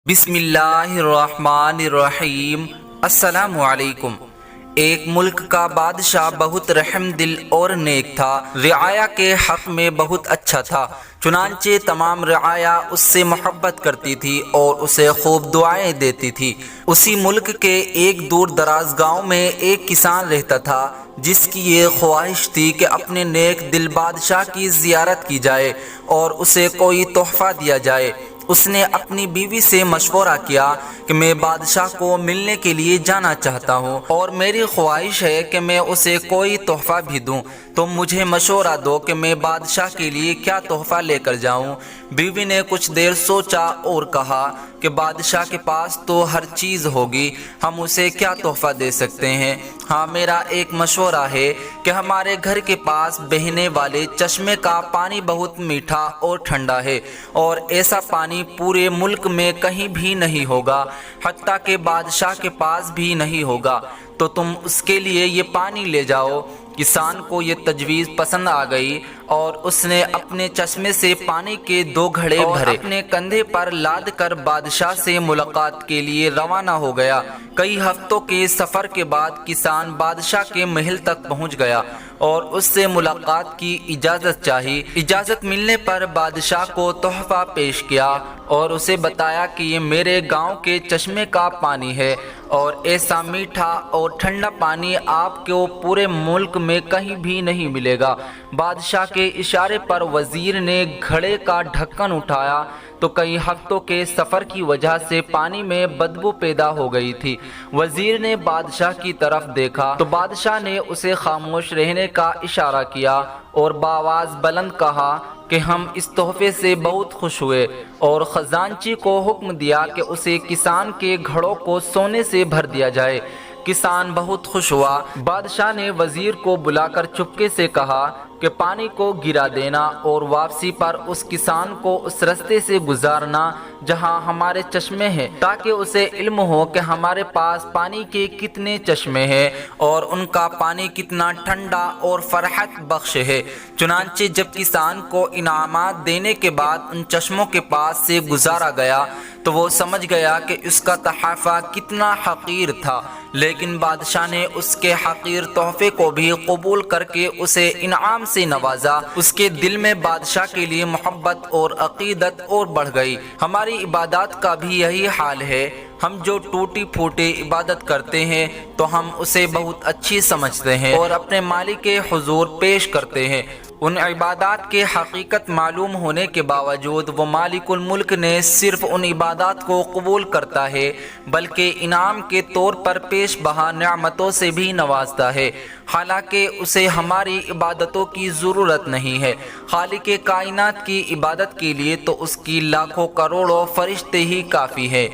بسم اللہ الرحمن الرحیم۔ السلام علیکم۔ ایک ملک کا بادشاہ بہت رحم دل اور نیک تھا، رعایا کے حق میں بہت اچھا تھا، چنانچہ تمام رعایا اس سے محبت کرتی تھی اور اسے خوب دعائیں دیتی تھی۔ اسی ملک کے ایک دور دراز گاؤں میں ایک کسان رہتا تھا جس کی یہ خواہش تھی کہ اپنے نیک دل بادشاہ کی زیارت کی جائے اور اسے کوئی تحفہ دیا جائے۔ اس نے اپنی بیوی سے مشورہ کیا کہ میں بادشاہ کو ملنے کے لیے جانا چاہتا ہوں اور میری خواہش ہے کہ میں اسے کوئی تحفہ بھی دوں، تم مجھے مشورہ دو کہ میں بادشاہ کے لیے کیا تحفہ لے کر جاؤں۔ بیوی نے کچھ دیر سوچا اور کہا کہ بادشاہ کے پاس تو ہر چیز ہوگی، ہم اسے کیا تحفہ دے سکتے ہیں؟ ہاں، میرا ایک مشورہ ہے کہ ہمارے گھر کے پاس بہنے والے چشمے کا پانی بہت میٹھا اور ٹھنڈا ہے اور ایسا پانی پورے ملک میں کہیں بھی نہیں ہوگا، حتیٰ کہ بادشاہ کے پاس بھی نہیں ہوگا، تو تم اس کے لیے یہ پانی لے جاؤ۔ کسان کو یہ تجویز پسند آ گئی اور اس نے اپنے چشمے سے پانی کے 2 گھڑے بھرے، اپنے کندھے پر لاد کر بادشاہ سے ملاقات کے لیے روانہ ہو گیا۔ کئی ہفتوں کے سفر کے بعد کسان بادشاہ کے محل تک پہنچ گیا اور اس سے ملاقات کی اجازت چاہی۔ اجازت ملنے پر بادشاہ کو تحفہ پیش کیا اور اسے بتایا کہ یہ میرے گاؤں کے چشمے کا پانی ہے اور ایسا میٹھا اور ٹھنڈا پانی آپ کو پورے ملک میں کہیں بھی نہیں ملے گا۔ بادشاہ کے اشارے پر وزیر نے گھڑے کا ڈھکن اٹھایا تو کئی ہفتوں کے سفر کی وجہ سے پانی میں بدبو پیدا ہو گئی تھی۔ وزیر نے بادشاہ کی طرف دیکھا تو بادشاہ نے اسے خاموش رہنے کا اشارہ کیا اور بآواز بلند کہا کہ ہم اس تحفے سے بہت خوش ہوئے، اور خزانچی کو حکم دیا کہ اسے کسان کے گھڑوں کو سونے سے بھر دیا جائے۔ کسان بہت خوش ہوا۔ بادشاہ نے وزیر کو بلا کر چپکے سے کہا کہ پانی کو گرا دینا اور واپسی پر اس کسان کو اس رستے سے گزارنا جہاں ہمارے چشمے ہیں، تاکہ اسے علم ہو کہ ہمارے پاس پانی کے کتنے چشمے ہیں اور ان کا پانی کتنا ٹھنڈا اور فرحت بخش ہے۔ چنانچہ جب کسان کو انعامات دینے کے بعد ان چشموں کے پاس سے گزارا گیا تو وہ سمجھ گیا کہ اس کا تحفہ کتنا حقیر تھا، لیکن بادشاہ نے اس کے حقیر تحفے کو بھی قبول کر کے اسے انعام سے نوازا۔ اس کے دل میں بادشاہ کے لیے محبت اور عقیدت اور بڑھ گئی۔ ہماری عبادات کا بھی یہی حال ہے، ہم جو ٹوٹی پھوٹی عبادت کرتے ہیں تو ہم اسے بہت اچھی سمجھتے ہیں اور اپنے مالک کے حضور پیش کرتے ہیں۔ ان عبادات کے حقیقت معلوم ہونے کے باوجود وہ مالک الملک نے صرف ان عبادات کو قبول کرتا ہے بلکہ انعام کے طور پر پیش بہا نعمتوں سے بھی نوازتا ہے، حالانکہ اسے ہماری عبادتوں کی ضرورت نہیں ہے۔ خالق کائنات کی عبادت کے لیے تو اس کی لاکھوں کروڑوں فرشتے ہی کافی ہے۔